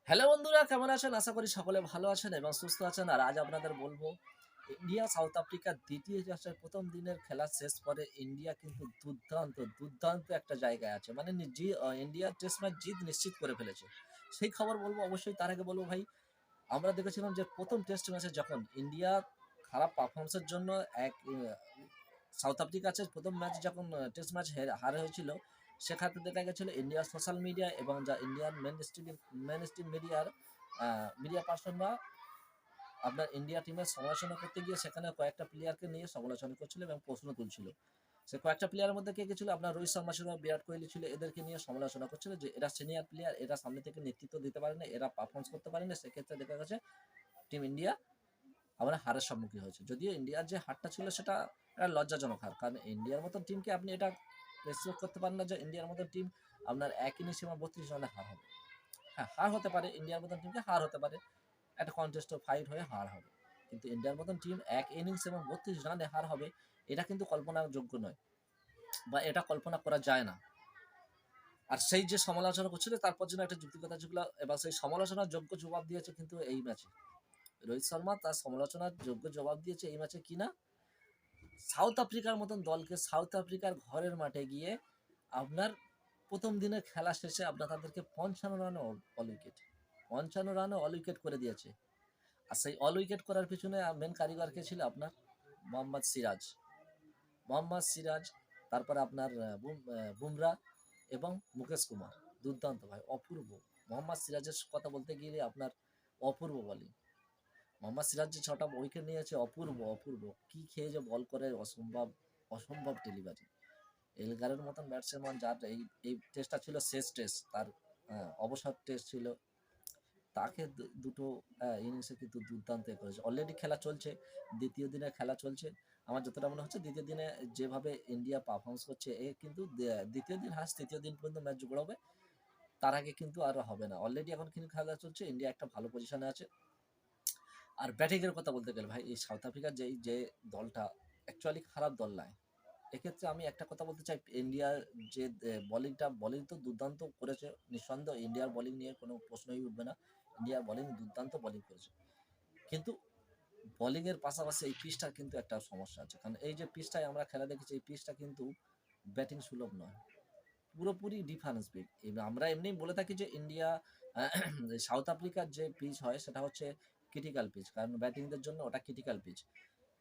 Hello বন্ধুরা, কেমন আছেন? আশা করি সকলে ভালো আছেন এবং সুস্থ আছেন। আর আজ আপনাদের বলবো, ইন্ডিয়া সাউথ আফ্রিকার দ্বিতীয় টেস্টের প্রথম দিনের খেলা শেষ করে ইন্ডিয়া কিন্তু দুর্দান্ত একটা জায়গায় আছে। মানে ইন্ডিয়া টেস্ট ম্যাচ জিত নিশ্চিত করে ফেলেছে। সেই খবর বলবো অবশ্যই। তার আগে বলবো ভাই, আমরা দেখেছিলাম যে প্রথম টেস্ট ম্যাচে যখন ইন্ডিয়া খারাপ পারফরমেন্সের জন্য সাউথ আফ্রিকার কাছে প্রথম ম্যাচ যখন টেস্ট ম্যাচ হার হয়েছিল, সেক্ষেত্রে দেখা গেছিল ইন্ডিয়ার সোশ্যাল মিডিয়া এবং যা ইন্ডিয়ান মেন স্ট্রিম মিডিয়া পার্সনরা আপনার ইন্ডিয়া টিমের সমালোচনা করতে গিয়ে সেখানে কয়েকটা প্লেয়ারকে নিয়ে সমালোচনা করছিল এবং প্রশ্ন তুলছিল। সে কয়েকটা প্লেয়ারের মধ্যে কে কে ছিল? আপনার রোহিত শর্মা ছিল, বিরাট কোহলি ছিল। এদেরকে নিয়ে সমালোচনা করছিল যে এরা সিনিয়র প্লেয়ার, এরা সামনে থেকে নেতৃত্ব দিতে পারে না, এরা পারফরমেন্স করতে পারে না। সেক্ষেত্রে দেখা গেছে টিম ইন্ডিয়া আমরা হারের সম্মুখীন হয়েছে। যদিও ইন্ডিয়ার যে হারটা ছিল সেটা একটা লজ্জাজনক হার, কারণ ইন্ডিয়ার মতন টিমকে আপনি এটা এক্সপেক্ট করতে পারেন না যে ইন্ডিয়ার মতন টিম আপনার এক ইনিংসে 32 রানে হার হবে। হ্যাঁ, হার হতে পারে, ইন্ডিয়ার মতন টিমকে হার হতে পারে, একটা কন্টেস্ট ফাইট হয়ে হার হবে। কিন্তু ইন্ডিয়ার মতন টিম এক ইনিংস এবং 32 রানে হার হবে, এটা কিন্তু কল্পনার যোগ্য নয়, বা এটা কল্পনা করা যায় না। আর সেই যে সমালোচনা করছিল তারপর জন্য একটা যুক্তিকতা ছিল, এবং সেই সমালোচনার যোগ্য জবাব দিয়েছে কিন্তু এই ম্যাচে রোহিত শর্মা। তার সমালোচনার যোগ্য জবাব দিয়েছে এই ম্যাচে কিনা, সাউথ আফ্রিকার মতন দলকে সাউথ আফ্রিকার ঘরের মাঠে গিয়ে আপনার প্রথম দিনের খেলা শেষে আপনার তাদেরকে 55 রানে অল উইকেট, 55 রানে অল উইকেট করে দিয়েছে। আর সেই অল উইকেট করার পিছনে মেন কারিগর কে ছিল? আপনার মোহাম্মদ সিরাজ। মোহাম্মদ সিরাজ, তারপরে আপনার বুমরা এবং মুকেশ কুমার। দুর্দান্ত ভাই, অপূর্ব। মোহাম্মদ সিরাজের কথা বলতে গেলে আপনার অপূর্ব বলিং। মোহাম্মদ সিরাজ যে 6টা উইকেট নিয়েছে, অপূর্ব অপূর্ব। কি খেয়ে যে বল করে, অসম্ভব অসম্ভব ডেলিভারি। এলগারের মতন ব্যাটসম্যান, যার এই টেস্টটা ছিল শেষ টেস্ট, তার অবসর টেস্ট ছিল, তাকে দুটো ইনিংসে কিন্তু দুর্দান্ত করেছে। অলরেডি খেলা চলছে, দ্বিতীয় দিনের খেলা চলছে। আমার যতটা মনে হচ্ছে দ্বিতীয় দিনে যেভাবে ইন্ডিয়া পারফরমেন্স করছে, এ কিন্তু দ্বিতীয় দিন তৃতীয় দিন পর্যন্ত ম্যাচ জোগাড় হবে। তার আগে কিন্তু আর হবে না। অলরেডি এখন কিন্তু খেলা চলছে, ইন্ডিয়া একটা ভালো পজিশনে আছে। আর ব্যাটিংয়ের কথা বলতে গেলে ভাই, এই সাউথ আফ্রিকার যে দলটা অ্যাকচুয়ালি খারাপ দল নয়। এক্ষেত্রে আমি একটা কথা বলতে চাই, ইন্ডিয়ার যে বোলিং তো দুর্দান্ত করেছে। নিঃসন্দেহ ইন্ডিয়ার বোলিং নিয়ে কোনো প্রশ্নই উঠবে না। ইন্ডিয়ার বোলিং দুর্দান্ত বোলিং করেছে, কিন্তু বোলিংয়ের পাশাপাশি এই পিচটার কিন্তু একটা সমস্যা আছে। কারণ এই যে পিচটায় আমরা খেলা দেখেছি, এই পিচটা কিন্তু ব্যাটিং সুলভ নয়, পুরোপুরি ডিফারেন্স পিচ। আমরা এমনি বলে থাকি যে ইন্ডিয়া সাউথ আফ্রিকার যে পিচ হয় সেটা হচ্ছে ক্রিটিক্যাল পিচ, কারণ ব্যাটিংদের জন্য ওটা ক্রিটিক্যাল পিচ।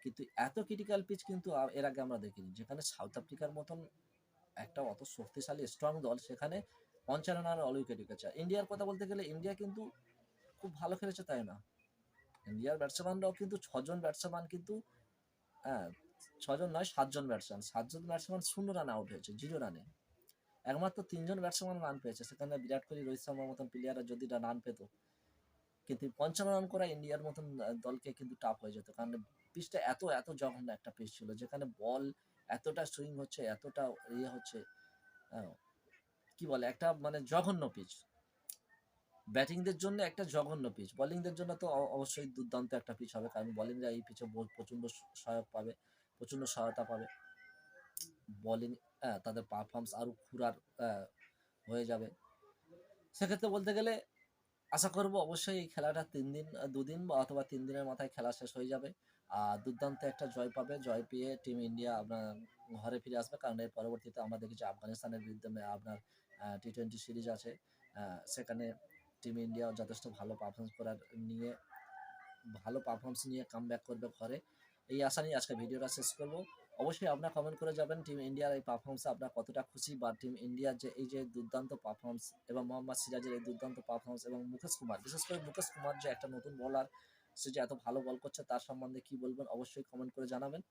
কিন্তু এত ক্রিটিক্যাল পিচ কিন্তু এর আগে আমরা দেখিনি, যেখানে সাউথ আফ্রিকার মতন একটা অত শক্তিশালী স্ট্রং দল সেখানে 55 রানের অল উইকেট উঠেছে। ইন্ডিয়ার কথা বলতে গেলে ইন্ডিয়া কিন্তু খুব ভালো খেলেছে তাই না, ইন্ডিয়ার ব্যাটসম্যানরাও কিন্তু 6জন ব্যাটসম্যান কিন্তু, হ্যাঁ, 6জন নয়, 7জন ব্যাটসম্যান 0 রানে আউট হয়েছে, 0 রানে। একমাত্র 3জন ব্যাটসম্যান রান পেয়েছে, সেখানে বিরাট কোহলি, রোহিত শর্মার মতন প্লেয়াররা যদি রান পেত, কিন্তু 55 রান করা ইন্ডিয়ার মতন দলকে কিন্তু টাফ হয়ে যেত। কারণ পিচটা এত এত জঘন্য একটা পিচ ছিল, যেখানে বল এতটা সুইং হচ্ছে, এতটা ইয়ে হচ্ছে, কি বলে, একটা মানে জঘন্য পিচ। ব্যাটিংদের জন্য একটা জঘন্য পিচ, বোলিংদের জন্য তো অবশ্যই দুর্দান্ত একটা পিচ হবে, কারণ বোলিংরা এই পিচে প্রচণ্ড প্রচণ্ড সহায়তা পাবে। বোলিং, তাদের পারফরমেন্স আরও খুঁড়ার হয়ে যাবে। সেক্ষেত্রে বলতে গেলে আশা করব অবশ্যই এই খেলাটা 3 দিন, 2 দিন বা অথবা 3 দিনের মাথায় খেলা শেষ হয়ে যাবে। আর দুর্দান্ত একটা জয় পাবে, জয় পেয়ে টিম ইন্ডিয়া আপনার ঘরে ফিরে আসবে। কারণ এর পরবর্তীতে আমরা দেখেছি আফগানিস্তানের বিরুদ্ধে আপনার টি-20 সিরিজ আছে। সেখানে টিম ইন্ডিয়া যথেষ্ট ভালো পারফরমেন্স নিয়ে কামব্যাক করবে ঘরে। এই আশা নিয়ে আজকে ভিডিওটা শেষ করব। অবশ্যই আপনারা কমেন্ট করে যাবেন টিম ইন্ডিয়ার এই পারফরমেন্সে আপনারা কতটা খুশি, বা টিম ইন্ডিয়ার যে এই যে দুর্দান্ত পারফরমেন্স এবং মোহাম্মদ সিরাজের এই দুর্দান্ত পারফরমেন্স এবং মুকেশ কুমার, বিশেষ করে মুকেশ কুমার যে একটা নতুন বোলার, সে যে এত ভালো বল করছে, তার সম্বন্ধে কি বলবেন অবশ্যই কমেন্ট করে জানাবেন।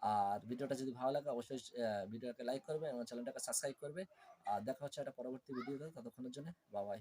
আর ভিডিওটা যদি ভালো লাগে অবশ্যই ভিডিওটাকে লাইক করবে এবং চ্যানেলটাকে সাবস্ক্রাইব করবে। আর দেখা হচ্ছে একটা পরবর্তী ভিডিওতে, ততক্ষণের জন্য বাই বাই।